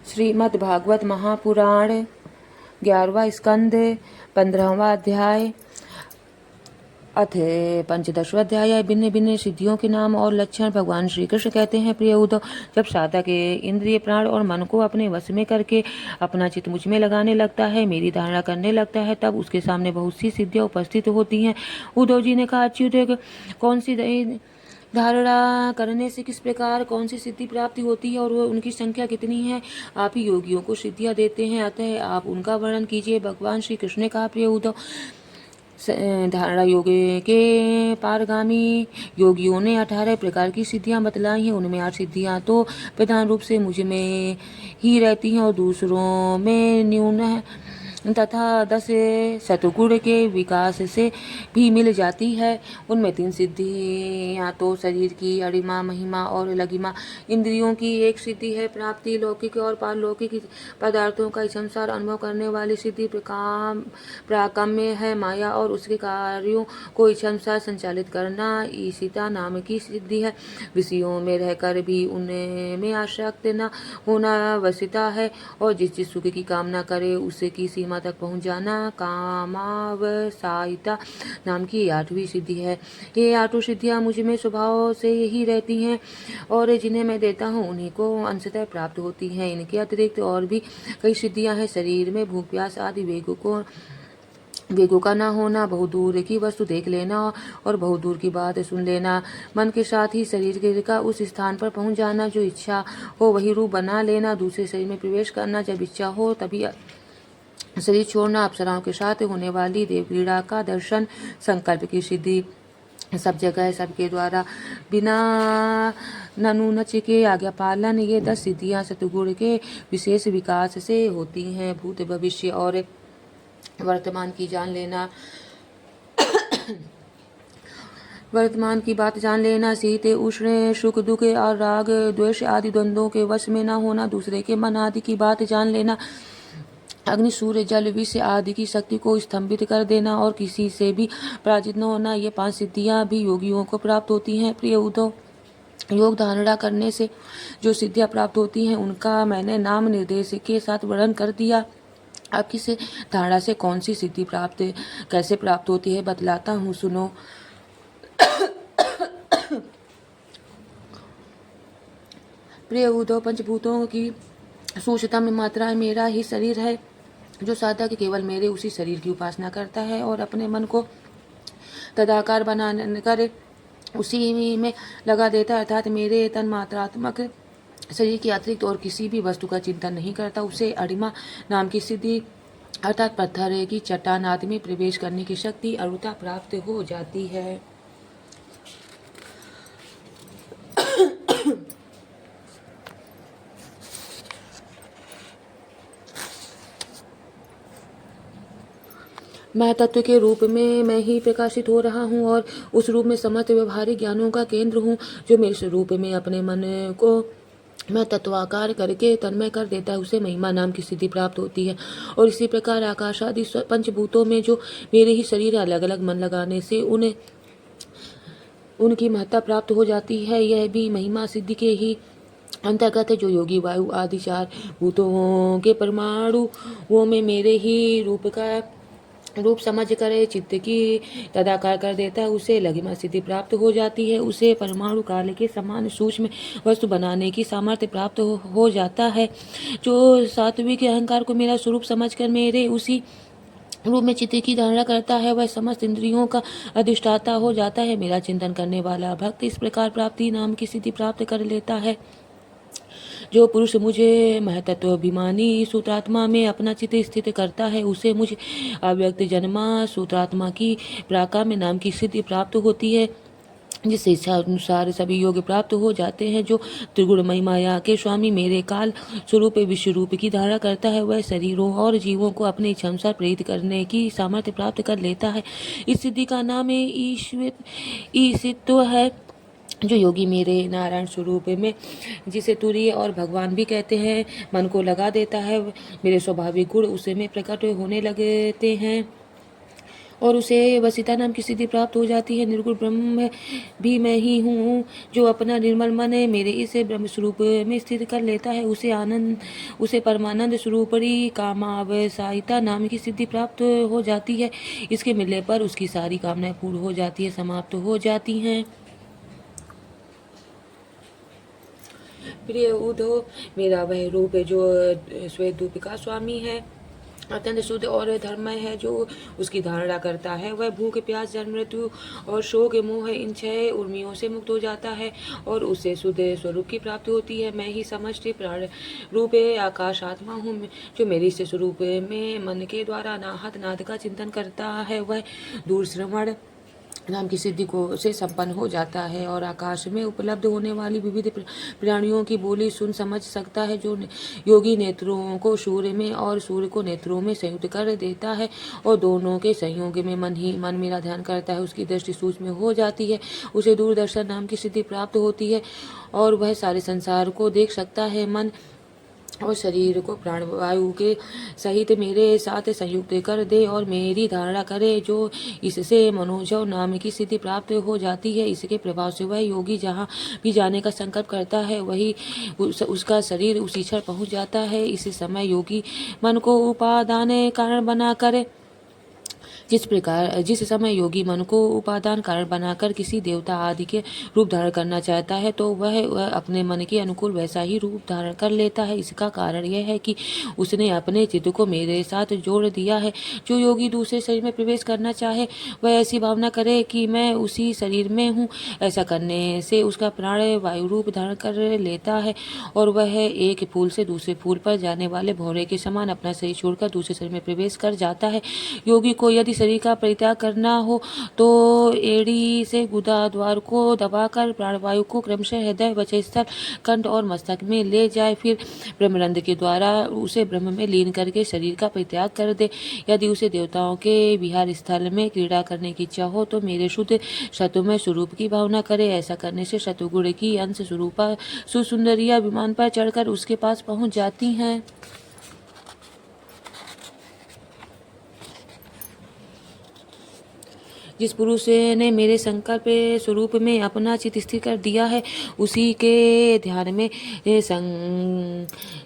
श्रीमद् भागवत महापुराण 11वां स्कंद 15वां अध्याय अथ पंचदशवां अध्याय। भिन्न भिन्न सिद्धियों के नाम और लक्षण। भगवान श्री कृष्ण कहते हैं, प्रिय उद्धव, जब साधक इंद्रिय प्राण और मन को अपने वश में करके अपना चित्त मुझ में लगाने लगता है, मेरी धारणा करने लगता है, तब उसके सामने बहुत सी सिद्धियां उपस्थित होती हैं। उद्धव जी ने कहा, अच्युत, कौन सी धारणा करने से किस प्रकार कौन सी सिद्धि प्राप्ति होती है और वो उनकी संख्या कितनी है? आप ही योगियों को सिद्धियां देते हैं, अतः आप उनका वर्णन कीजिए। भगवान श्री कृष्ण ने कहा, प्रिय उद्धव, धारणा योग के पारगामी योगियों ने 18 प्रकार की सिद्धियां बतलाई हैं। उनमें 8 सिद्धियां तो प्रधान रूप से मुझ में ही रहती हैं और दूसरों में न्यून है, तथा 10 सतगुण के विकास से भी मिल जाती है। उनमें 3 सिद्धियां तो शरीर की अणिमा, महिमा और लघिमा। इंद्रियों की एक सिद्धि है प्राप्ति, लौकिक और पारलौकिक पदार्थों का संसार अनुभव करने वाली सिद्धि प्राकम्य है। माया और उसके कार्यों को इच्छानुसार संचालित करना ईशिता नाम की सिद्धि है। विषयों में रहकर भी उनमें आसक्त न होना वशिता है, और जिस सुख की कामना करे उसकी सीमा तक पहुंच जाना कामावसायिता नाम की 8वीं सिद्धि है। ये 8 सिद्धियां मुझ में स्वभाव से ही रहती हैं, और जिन्हें मैं देता हूँ उन्हीं को अंशतः प्राप्त होती हैं। इनके अतिरिक्त और भी कई सिद्धियां हैं। शरीर में भूख प्यास आदि वेगों का न होना, बहुत दूर की वस्तु देख लेना और बहुत दूर की बात सुन लेना, मन के साथ ही शरीर का उस स्थान पर पहुंच जाना जो इच्छा हो वही रूप बना लेना, दूसरे शरीर में प्रवेश करना, जब इच्छा हो तभी शरीर छोड़ना, अप्सराओं के साथ होने वाली देव क्रीड़ा का दर्शन, संकल्प की सिद्धि, सब जगह सबके द्वारा बिना ननुनच के आज्ञा पालन। ये 10 सिद्धियां सतगुण के विशेष विकास से होती हैं। भूत भविष्य और वर्तमान की जान लेना, वर्तमान की बात जान लेना, शीत उष्ण सुख दुख और राग द्वेष आदि द्वंद्वों के वश में न होना, दूसरे के मन आदि की बात जान लेना, अग्नि सूर्य जल विष आदि की शक्ति को स्तंभित कर देना और किसी से भी पराजित न होना, ये 5 सिद्धियां भी योगियों को प्राप्त होती हैं। प्रिय उद्धव, योग धारणा करने से जो सिद्धियां प्राप्त होती हैं उनका मैंने नाम निर्देश के साथ वर्णन कर दिया। अब किस धारणा से कौन सी सिद्धि कैसे प्राप्त होती है बतलाता हूँ, सुनो। प्रिय उद्धव, पंचभूतों की सूक्ष्मतम मात्रा मेरा ही शरीर है। जो साधक केवल मेरे उसी शरीर की उपासना करता है और अपने मन को तदाकार बनाने कर उसी में लगा देता है, अर्थात मेरे तन मात्रात्मक शरीर के अतिरिक्त और किसी भी वस्तु का चिंतन नहीं करता, उसे अणिमा नाम की सिद्धि अर्थात पत्थर की चट्टान आदि में प्रवेश करने की शक्ति अरुता प्राप्त हो जाती है। मैं तत्व के रूप में मैं ही प्रकाशित हो रहा हूँ और उस रूप में समस्त व्यवहारिक ज्ञानों का केंद्र हूँ, जो मेरे स्वरूप में अपने मन को मैं तत्वाकार करके तन्मय कर देता है, उसे महिमा नाम की सिद्धि प्राप्त होती है। और इसी प्रकार आकाश आदि पंचभूतों में जो मेरे ही शरीर अलग अलग मन लगाने से उनकी महत्ता प्राप्त हो जाती है, यह भी महिमा सिद्धि के ही अंतर्गत है। जो योगी वायु आदि 4 भूतों के परमाणुओं में मेरे ही रूप समझ कर चित्त की तदाकार कर देता है, उसे लघिमा सिद्धि प्राप्त हो जाती है। उसे परमाणु काल के समान सूक्ष्म वस्तु बनाने की सामर्थ्य प्राप्त हो जाता है। जो सात्विक अहंकार को मेरा स्वरूप समझकर मेरे उसी रूप में चित्त की धारणा करता है, वह समस्त इंद्रियों का अधिष्ठाता हो जाता है। मेरा चिंतन करने वाला भक्त इस प्रकार प्राप्ति नाम की सिद्धि प्राप्त कर लेता है। जो पुरुष मुझे महतत्वाभिमानी सूत्रात्मा में अपना चित्त स्थित करता है, उसे मुझे अव्यक्त जन्मा सूत्रात्मा की प्राकाम्य नाम की सिद्धि प्राप्त होती है, जिससे इच्छा अनुसार सभी योग प्राप्त हो जाते हैं। जो त्रिगुणमयी माया के स्वामी मेरे काल स्वरूप विश्व रूप की धारणा करता है, वह शरीरों और जीवों को अपने इच्छा अनुसार प्रेरित करने की सामर्थ्य प्राप्त कर लेता है। इस सिद्धि का नाम ईशित्व है। जो योगी मेरे नारायण स्वरूप में, जिसे तुरीय और भगवान भी कहते हैं, मन को लगा देता है, मेरे स्वाभाविक गुण उसे में प्रकट होने लगते हैं और उसे वसिता नाम की सिद्धि प्राप्त हो जाती है। निर्गुण ब्रह्म भी मैं ही हूँ, जो अपना निर्मल मन मेरे इस ब्रह्म स्वरूप में स्थित कर लेता है, उसे परमानंद स्वरूपरी कामावसायिता नाम की सिद्धि प्राप्त हो जाती है। इसके मिलने पर उसकी सारी कामनाएं पूर्ण हो जाती है, समाप्त हो जाती हैं। प्रिय उद्धव, मेरा वह रूप है जो श्वेत धूप का स्वामी है, अत्यंत शुद्ध और धर्ममय है, जो उसकी धारणा करता है वह भूख, प्यास, जन्म, मृत्यु और शोक, मोह इन 6 उर्मियों से मुक्त हो जाता है और उसे शुद्ध स्वरूप की प्राप्ति होती है। मैं ही समष्टि प्राण रूप आकाश आत्मा हूँ, जो मेरे इस स्वरूप में मन के द्वारा नाहत नाद का चिंतन करता है वह दूर श्रवण नाम की सिद्धि को से संपन्न हो जाता है और आकाश में उपलब्ध होने वाली विविध प्राणियों की बोली सुन समझ सकता है। जो योगी नेत्रों को सूर्य में और सूर्य को नेत्रों में संयुक्त कर देता है और दोनों के संयोग में मन मेरा ध्यान करता है, उसकी दृष्टि सूक्ष्म हो जाती है, उसे दूरदर्शन नाम की सिद्धि प्राप्त होती है और वह सारे संसार को देख सकता है। मन और शरीर को प्राणवायु के सहित मेरे साथ संयुक्त कर दे और मेरी धारणा करे, जो इससे मनोजव नाम की सिद्धि प्राप्त हो जाती है। इसके प्रभाव से वह योगी जहाँ भी जाने का संकल्प करता है वही उसका शरीर उसी क्षण पहुँच जाता है। इस समय योगी मन को उपादान कारण बना करे जिस समय योगी मन को उपादान कारण बनाकर किसी देवता आदि के रूप धारण करना चाहता है तो वह अपने मन के अनुकूल वैसा ही रूप धारण कर लेता है। इसका कारण यह है कि उसने अपने चित्त को मेरे साथ जोड़ दिया है। जो योगी दूसरे शरीर में प्रवेश करना चाहे वह ऐसी भावना करे कि मैं उसी शरीर में हूँ। ऐसा करने से उसका प्राण वायु रूप धारण कर लेता है और वह एक फूल से दूसरे फूल पर जाने वाले भौरे के समान अपना शरीर छोड़कर दूसरे शरीर में प्रवेश कर जाता है। योगी को यदि शरीर का परित्याग करना हो तो एड़ी से गुदा द्वार को दबाकर प्राणवायु को क्रमशः हृदय, वक्षस्थल, कंठ और मस्तक में ले जाए, फिर ब्रह्मरंध्र के द्वारा उसे ब्रह्म में लीन करके शरीर का परित्याग कर दे। यदि उसे देवताओं के विहार स्थल में क्रीड़ा करने की इच्छा हो तो मेरे शुद्ध शतुमय स्वरूप की भावना करे। ऐसा करने से शतुगुण की अंश स्वरूपा सुसुंदरिया विमान पर चढ़कर उसके पास पहुंच जाती हैं। जिस पुरुष ने मेरे संकल्प स्वरूप में अपना चित्त स्थिर कर दिया है उसी के ध्यान में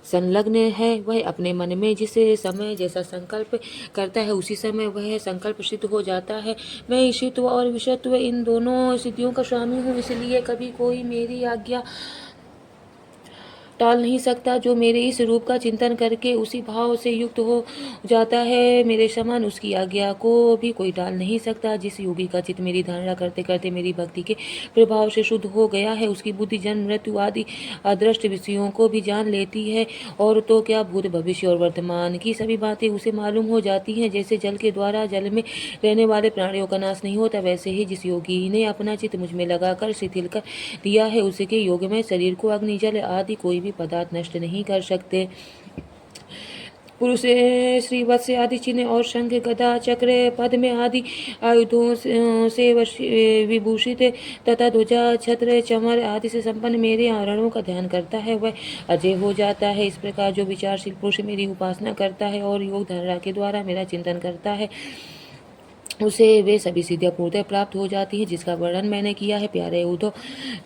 संलग्न है, वह अपने मन में जिस समय जैसा संकल्प करता है उसी समय वह संकल्प सिद्ध हो जाता है। मैं ईशित्व और विषत्व इन दोनों सिद्धियों का स्वामी हूँ, इसलिए कभी कोई मेरी आज्ञा टाल नहीं सकता। जो मेरे इस रूप का चिंतन करके उसी भाव से युक्त हो जाता है मेरे समान उसकी आज्ञा को भी कोई टाल नहीं सकता। जिस योगी का चित्त मेरी धारणा करते करते मेरी भक्ति के प्रभाव से शुद्ध हो गया है उसकी बुद्धि जन्म, मृत्यु आदि अदृष्ट विषयों को भी जान लेती है और तो क्या भूत, भविष्य और वर्तमान की सभी बातें उसे मालूम हो जाती हैं। जैसे जल के द्वारा जल में रहने वाले प्राणियों का नाश नहीं होता, वैसे ही जिस योगी ने अपना चित्त मुझ में लगाकर शिथिल कर दिया है उसके योग में शरीर को अग्नि, जल आदि कोई भी पदार्थ नष्ट नहीं कर सकते। पुरुष श्री वत्स आदि चिन्ह और शंख, गदा, चक्र, पद्म आदि आयुधों से विभूषित तथा ध्वजा, छत्र, चमर आदि से संपन्न मेरे आवरणों का ध्यान करता है वह अजय हो जाता है। इस प्रकार जो विचारशील पुरुष मेरी उपासना करता है और योग धारणा के द्वारा मेरा चिंतन करता है उसे वे सभी सिद्धियां पूर्णतः प्राप्त हो जाती हैं जिसका वर्णन मैंने किया है। प्यारे उद्धव,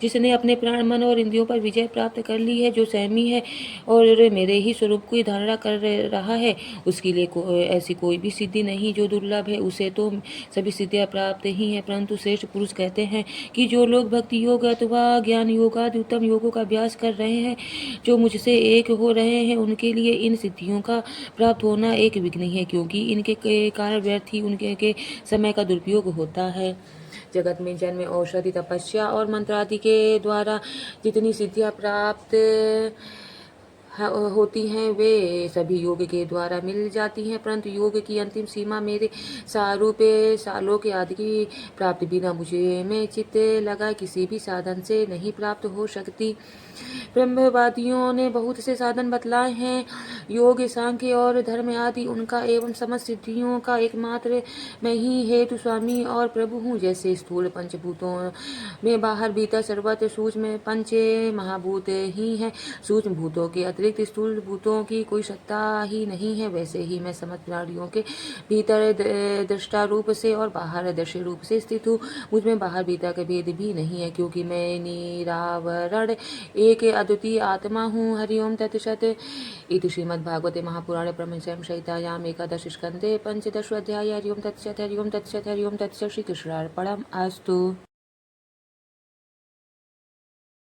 जिसने अपने प्राण, मन और इंद्रियों पर विजय प्राप्त कर ली है, जो सहमी है और मेरे ही स्वरूप की धारणा कर रहा है, उसके लिए ऐसी कोई भी सिद्धि नहीं जो दुर्लभ है। उसे तो सभी सिद्धियां प्राप्त ही हैं, परंतु श्रेष्ठ पुरुष कहते हैं कि जो लोग भक्ति योग अथवा ज्ञान योग आदि उत्तम योगों का अभ्यास कर रहे हैं, जो मुझसे एक हो रहे हैं, उनके लिए इन सिद्धियों का प्राप्त होना एक विघ्न है, क्योंकि इनके कारण व्यर्थ ही उनके समय का दुरुपयोग होता है। जगत में जन्म, औषधि, तपस्या और मंत्र आदि के द्वारा जितनी सिद्धियां प्राप्त होती हैं वे सभी योग के द्वारा मिल जाती हैं, परंतु योग की अंतिम सीमा मेरे सारूप सालोक आदि की प्राप्ति बिना मुझे में चित्त लगा किसी भी साधन से नहीं प्राप्त हो सकती। ब्रह्मवादियों ने बहुत से साधन बतलाए हैं, योग, सांख्य और धर्म आदि उनका एवं समस्त सिद्धियों का एकमात्र मैं ही हेतु, स्वामी और प्रभु हूँ। जैसे स्थूल पंचभूतों में बाहर भीतर सर्वत्र सूक्ष्म पंच महाभूत ही हैं, सूक्ष्म भूतों के अतिरिक्त अतिरिक्त स्थूल भूतों की कोई सत्ता ही नहीं है, वैसे ही मैं समस्त प्राणियों के भीतर दृष्टा रूप से और बाहर दृश्य रूप से स्थित हूँ। मुझ में बाहर भीतर का भेद भी नहीं है, क्योंकि मैं निरावरण एक अद्वितीय आत्मा हूँ। हरिओम तत्सत। इति श्रीमद्भागवते महापुराणे ब्रह्मविद्यायां संहितायाम् एकादश स्कन्धे पंचदशोऽध्यायः। हरिओम तत्सत। हरिओम तत्सत। हरिओम तत्सत। श्रीकृष्णार्पणम् अस्तु।